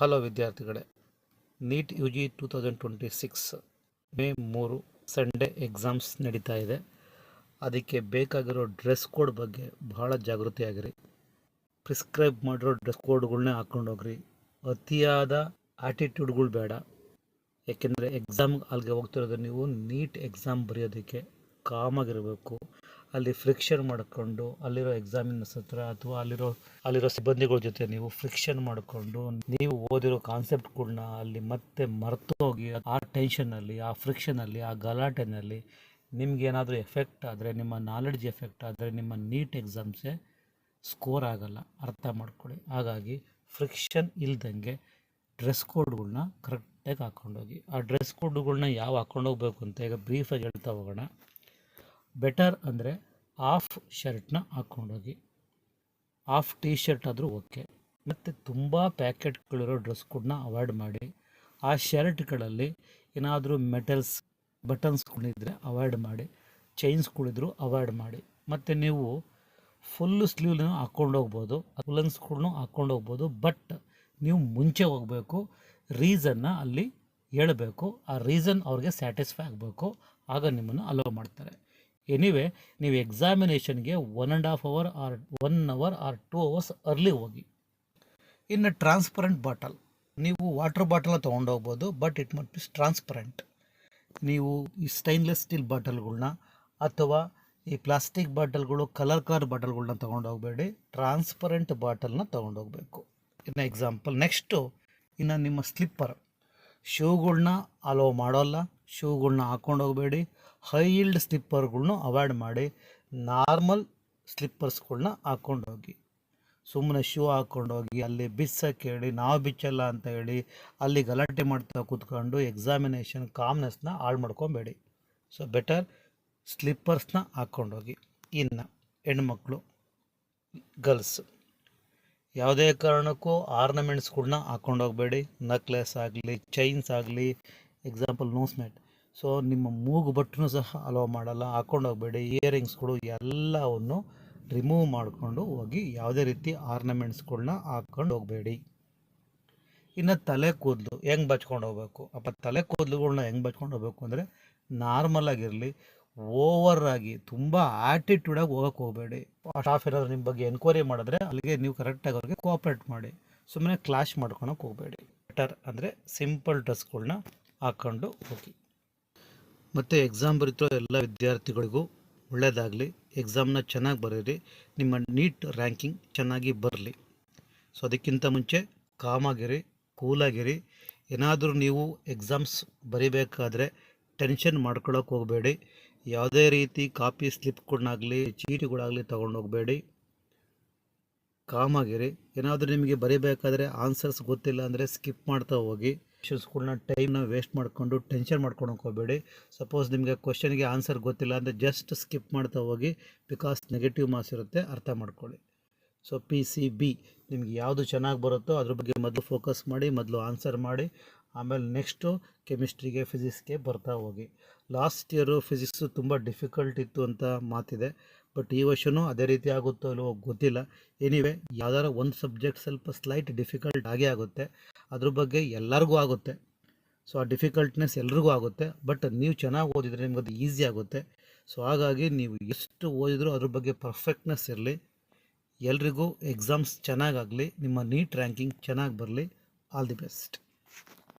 Hello ವಿದ್ಯಾರ್ಥಿಗಳೇ, NEET U G 2026 May 3 Sunday exams ನಡೀತಾ ಇದೆ. ಅದಕ್ಕೆ ಬೇಕಾಗಿರೋ ಡ್ರೆಸ್ ಕೋಡ್ ಬಗ್ಗೆ ಬಹಳ ಜಾಗೃತಿಯಾಗಿರಿ. ಪ್ರಿಸ್ಕ್ರೈಬ್ ಮಾಡಿರೋ ಡ್ರೆಸ್ ಕೋಡ್ಗಳನ್ನೇ ಹಾಕ್ಕೊಂಡೋಗ್ರಿ. ಅತಿಯಾದ ಆ್ಯಟಿಟ್ಯೂಡ್ಗಳು ಬೇಡ. ಏಕೆಂದರೆ ಎಕ್ಸಾಮ್ ಅಲ್ಲಿಗೆ ಹೋಗ್ತಿರೋದು ನೀವು ನೀಟ್ ಎಕ್ಸಾಮ್ ಬರೆಯೋದಕ್ಕೆ ಕಾಮಾಗಿರಬೇಕು. ಅಲ್ಲಿ ಫ್ರಿಕ್ಷನ್ ಮಾಡಿಕೊಂಡು ಅಲ್ಲಿರೋ ಎಕ್ಸಾಮಿನರ್ಸ್ ಹತ್ರ ಅಥವಾ ಅಲ್ಲಿರೋ ಸಿಬ್ಬಂದಿಗಳ ಜೊತೆ ನೀವು ಫ್ರಿಕ್ಷನ್ ಮಾಡಿಕೊಂಡು ನೀವು ಓದಿರೋ ಕಾನ್ಸೆಪ್ಟ್ಗಳನ್ನ ಅಲ್ಲಿ ಮತ್ತೆ ಮರೆತು ಹೋಗಿ ಆ ಟೆನ್ಷನಲ್ಲಿ, ಆ ಫ್ರಿಕ್ಷನಲ್ಲಿ, ಆ ಗಲಾಟೆನಲ್ಲಿ ನಿಮಗೇನಾದರೂ ಎಫೆಕ್ಟ್ ಆದರೆ, ನಿಮ್ಮ ನಾಲೆಡ್ಜ್ ಎಫೆಕ್ಟ್ ಆದರೆ ನಿಮ್ಮ ನೀಟ್ ಎಕ್ಸಾಮ್ಸೇ ಸ್ಕೋರ್ ಆಗಲ್ಲ. ಅರ್ಥ ಮಾಡ್ಕೊಳ್ಳಿ. ಹಾಗಾಗಿ ಫ್ರಿಕ್ಷನ್ ಇಲ್ದಂಗೆ ಡ್ರೆಸ್ ಕೋಡ್ಗಳನ್ನ ಕರೆಕ್ಟಾಗಿ ಹಾಕ್ಕೊಂಡೋಗಿ. ಆ ಡ್ರೆಸ್ ಕೋಡ್ಗಳನ್ನ ಯಾವ ಹಾಕ್ಕೊಂಡೋಗ್ಬೇಕು ಅಂತ ಈಗ ಬ್ರೀಫಾಗಿ ಹೇಳ್ತಾ ಹೋಗೋಣ. ಬೆಟರ್ ಅಂದರೆ ಹಾಫ್ ಶರ್ಟ್ನ ಹಾಕ್ಕೊಂಡೋಗಿ, ಹಾಫ್ ಟೀ ಶರ್ಟ್ ಆದರೂ ಓಕೆ. ಮತ್ತು ತುಂಬ ಪ್ಯಾಕೆಟ್ಗಳಿರೋ ಡ್ರೆಸ್ ಕೋಡ್ನ ಅವಾಯ್ಡ್ ಮಾಡಿ. ಆ ಶರ್ಟ್ಗಳಲ್ಲಿ ಏನಾದರೂ ಮೆಟಲ್ಸ್ ಬಟನ್ಸ್ಗಳಿದ್ರೆ ಅವಾಯ್ಡ್ ಮಾಡಿ, ಚೈನ್ಸ್ಗಳಿದ್ರು ಅವಾಯ್ಡ್ ಮಾಡಿ. ಮತ್ತು ನೀವು ಫುಲ್ಲು ಸ್ಲೀವ್ನ ಹಾಕ್ಕೊಂಡೋಗ್ಬೋದು, ಫುಲ್ಲನ್ಸ್ಗಳ್ನೂ ಹಾಕ್ಕೊಂಡೋಗ್ಬೋದು. ಬಟ್ ನೀವು ಮುಂಚೆ ಹೋಗಬೇಕು, ರೀಸನ್ನ ಅಲ್ಲಿ ಹೇಳಬೇಕು. ಆ ರೀಸನ್ ಅವ್ರಿಗೆ ಸ್ಯಾಟಿಸ್ಫೈ ಆಗಬೇಕು. ಆಗ ನಿಮ್ಮನ್ನು ಅಲೋ ಮಾಡ್ತಾರೆ. ಎನಿವೆ, ನೀವು ಎಕ್ಸಾಮಿನೇಷನ್ಗೆ 1.5 hour or 1 hour or 2 hours early ಹೋಗಿ. ಇನ್ನು ಟ್ರಾನ್ಸ್ಪರೆಂಟ್ ಬಾಟಲ್, ನೀವು ವಾಟರ್ ಬಾಟಲ್ನ ತೊಗೊಂಡೋಗ್ಬೋದು, but it must be transparent. ನೀವು ಈ ಸ್ಟೈನ್ಲೆಸ್ ಸ್ಟೀಲ್ ಬಾಟಲ್ಗಳ್ನ ಅಥವಾ ಈ ಪ್ಲಾಸ್ಟಿಕ್ ಬಾಟಲ್ಗಳು, ಕಲರ್ ಬಾಟಲ್ಗಳ್ನ ತೊಗೊಂಡೋಗ್ಬೇಡಿ. ಟ್ರಾನ್ಸ್ಪರೆಂಟ್ ಬಾಟಲ್ನ ತೊಗೊಂಡೋಗ್ಬೇಕು. ಇನ್ನು ಎಕ್ಸಾಂಪಲ್ ನೆಕ್ಸ್ಟು, ಇನ್ನು ನಿಮ್ಮ ಸ್ಲಿಪ್ಪರ್, ಶೂಗಳ್ನ ಅಲೋ ಮಾಡೋಲ್ಲ. ಶೂಗಳ್ನ ಹಾಕ್ಕೊಂಡೋಗ್ಬೇಡಿ. ಹೈ ಹೀಲ್ಡ್ ಸ್ಲಿಪ್ಪರ್ಗಳ್ನ ಅವಾಯ್ಡ್ ಮಾಡಿ. ನಾರ್ಮಲ್ ಸ್ಲಿಪ್ಪರ್ಸ್ಗಳ್ನ ಹಾಕ್ಕೊಂಡೋಗಿ. ಸುಮ್ಮನೆ ಶೂ ಹಾಕ್ಕೊಂಡೋಗಿ ಅಲ್ಲಿ ಬಿಚ್ಚಕ್ಕೆ ಹೇಳಿ, ನಾವು ಬಿಚ್ಚಲ್ಲ ಅಂತ ಹೇಳಿ ಅಲ್ಲಿ ಗಲಾಟೆ ಮಾಡ್ತಾ ಕೂತ್ಕೊಂಡು ಎಕ್ಸಾಮಿನೇಷನ್ ಕಾಮ್ನೆಸ್ನ ಹಾಳು ಮಾಡ್ಕೊಬೇಡಿ. So better ಸ್ಲಿಪ್ಪರ್ಸ್ನ ಹಾಕ್ಕೊಂಡೋಗಿ. ಇನ್ನು ಹೆಣ್ಮಕ್ಳು, ಗರ್ಲ್ಸ್, ಯಾವುದೇ ಕಾರಣಕ್ಕೂ ಆರ್ನಮೆಂಟ್ಸ್ಗಳ್ನ ಹಾಕ್ಕೊಂಡೋಗ್ಬೇಡಿ. ನಕ್ಲೆಸ್ ಆಗಲಿ, ಚೈನ್ಸ್ ಆಗಲಿ, ಎಕ್ಸಾಂಪಲ್ ನೋಸ್ ಮ್ಯಾಟ್. ಸೊ ನಿಮ್ಮ ಮೂಗು ಬಟ್ಟನ್ನು ಸಹ ಅಲೋ ಮಾಡಲ್ಲ, ಹಾಕ್ಕೊಂಡೋಗ್ಬೇಡಿ. ಇಯರಿಂಗ್ಸ್ಗಳು ಎಲ್ಲವನ್ನು ರಿಮೂವ್ ಮಾಡಿಕೊಂಡು ಹೋಗಿ. ಯಾವುದೇ ರೀತಿ ಆರ್ನಮೆಂಟ್ಸ್ಗಳ್ನ ಹಾಕ್ಕೊಂಡು ಹೋಗಬೇಡಿ. ಇನ್ನು ತಲೆ ಕೂದಲು ಹೆಂಗೆ ಬಚ್ಕೊಂಡು ಹೋಗ್ಬೇಕು? ತಲೆ ಕೂದಲುಗಳ್ನ ಹೆಂಗೆ ಬಚ್ಕೊಂಡು ಹೋಗ್ಬೇಕು ಅಂದರೆ ನಾರ್ಮಲ್ ಆಗಿರಲಿ. ಓವರ್ ಆಗಿ ತುಂಬ ಆ್ಯಟಿಟ್ಯೂಡಾಗಿ ಹೋಗೋಕ್ಕೆ ಹೋಗಬೇಡಿ. ಸ್ಟಾಫ್ ಏನಾದರೂ ನಿಮ್ಮ ಬಗ್ಗೆ ಎನ್ಕ್ವೈರಿ ಮಾಡಿದ್ರೆ ಅಲ್ಲಿಗೆ ನೀವು ಕರೆಕ್ಟಾಗಿ ಅವ್ರಿಗೆ ಕೋಆಪ್ರೇಟ್ ಮಾಡಿ. ಸುಮ್ಮನೆ ಕ್ಲಾಶ್ ಮಾಡ್ಕೊಳಕ್ಕೆ ಹೋಗಬೇಡಿ. ಬೆಟರ್ ಅಂದರೆ ಸಿಂಪಲ್ ಡ್ರೆಸ್ಗಳ್ನ ಹಾಕ್ಕೊಂಡು ಹೋಗಿ. ಮತ್ತು ಎಕ್ಸಾಮ್ ಬರೀತಿರೋ ಎಲ್ಲ ವಿದ್ಯಾರ್ಥಿಗಳಿಗೂ ಒಳ್ಳೆಯದಾಗಲಿ. ಎಕ್ಸಾಮ್ನ ಚೆನ್ನಾಗಿ ಬರೀರಿ. ನಿಮ್ಮ ನೀಟ್ ರ್ಯಾಂಕಿಂಗ್ ಚೆನ್ನಾಗಿ ಬರಲಿ. ಸೊ ಅದಕ್ಕಿಂತ ಮುಂಚೆ ಕಾಮಾಗಿರಿ, ಕೂಲಾಗಿರಿ. ಏನಾದರೂ ನೀವು ಎಕ್ಸಾಮ್ಸ್ ಬರೀಬೇಕಾದ್ರೆ ಟೆನ್ಷನ್ ಮಾಡ್ಕೊಳ್ಳೋಕೆ ಹೋಗಬೇಡಿ. ಯಾವುದೇ ರೀತಿ ಕಾಪಿ ಸ್ಲಿಪ್ಗಳನ್ನಾಗಲಿ ಚೀಟಿಗಳಾಗಲಿ ತೊಗೊಂಡೋಗಬೇಡಿ. ಕಾಮಾಗಿರಿ. ಏನಾದರೂ ನಿಮಗೆ ಬರೀಬೇಕಾದ್ರೆ ಆನ್ಸರ್ಸ್ ಗೊತ್ತಿಲ್ಲ ಅಂದರೆ ಸ್ಕಿಪ್ ಮಾಡ್ತಾ ಹೋಗಿ. ಕ್ವಶನ್ಸ್ಗಳ್ನ ಟೈಮ್ನ ವೇಸ್ಟ್ ಮಾಡಿಕೊಂಡು ಟೆನ್ಷನ್ ಮಾಡ್ಕೊಳಕ್ಕೆ ಹೋಗಬೇಡಿ. ಸಪೋಸ್ ನಿಮಗೆ ಕ್ವಶನ್ಗೆ ಆನ್ಸರ್ ಗೊತ್ತಿಲ್ಲ ಅಂದರೆ ಜಸ್ಟ್ ಸ್ಕಿಪ್ ಮಾಡ್ತಾ ಹೋಗಿ. ಬಿಕಾಸ್ ನೆಗೆಟಿವ್ ಮಾರ್ಕ್ಸ್ ಇರುತ್ತೆ, ಅರ್ಥ ಮಾಡ್ಕೊಳ್ಳಿ. ಸೊ PCB ನಿಮ್ಗೆ ಯಾವುದು ಚೆನ್ನಾಗಿ ಬರುತ್ತೋ ಅದ್ರ ಬಗ್ಗೆ ಮೊದಲು ಫೋಕಸ್ ಮಾಡಿ, ಮೊದಲು ಆನ್ಸರ್ ಮಾಡಿ. ಆಮೇಲೆ ನೆಕ್ಸ್ಟು ಕೆಮಿಸ್ಟ್ರಿಗೆ, ಫಿಸಿಕ್ಸ್ಗೆ ಬರ್ತಾ ಹೋಗಿ. ಲಾಸ್ಟ್ ಇಯರು ಫಿಸಿಕ್ಸು ತುಂಬ ಡಿಫಿಕಲ್ಟ್ ಇತ್ತು ಅಂತ ಮಾತಿದೆ. ಬಟ್ ಈ ವರ್ಷವೂ ಅದೇ ರೀತಿ ಆಗುತ್ತೋ ಇಲ್ಲವೋ ಗೊತ್ತಿಲ್ಲ. ಎನಿವೆ, ಯಾವ್ದಾರ ಒಂದು ಸಬ್ಜೆಕ್ಟ್ ಸ್ವಲ್ಪ ಸ್ಲೈಟ್ ಡಿಫಿಕಲ್ಟ್ ಆಗೇ ಆಗುತ್ತೆ. ಅದ್ರ ಬಗ್ಗೆ ಎಲ್ಲರಿಗೂ ಆಗುತ್ತೆ. ಸೊ ಆ ಡಿಫಿಕಲ್ಟ್ನೆಸ್ ಎಲ್ರಿಗೂ ಆಗುತ್ತೆ. ಬಟ್ ನೀವು ಚೆನ್ನಾಗಿ ಓದಿದರೆ ನಿಮ್ಗೆ ಅದು ಈಸಿ ಆಗುತ್ತೆ. ಸೊ ಹಾಗಾಗಿ ನೀವು ಎಷ್ಟು ಓದಿದ್ರೂ ಅದ್ರ ಬಗ್ಗೆ ಪರ್ಫೆಕ್ಟ್ನೆಸ್ ಇರಲಿ. ಎಲ್ರಿಗೂ ಎಕ್ಸಾಮ್ಸ್ ಚೆನ್ನಾಗಾಗಲಿ. ನಿಮ್ಮ ನೀಟ್ ರ್ಯಾಂಕಿಂಗ್ ಚೆನ್ನಾಗಿ ಬರಲಿ. All the best.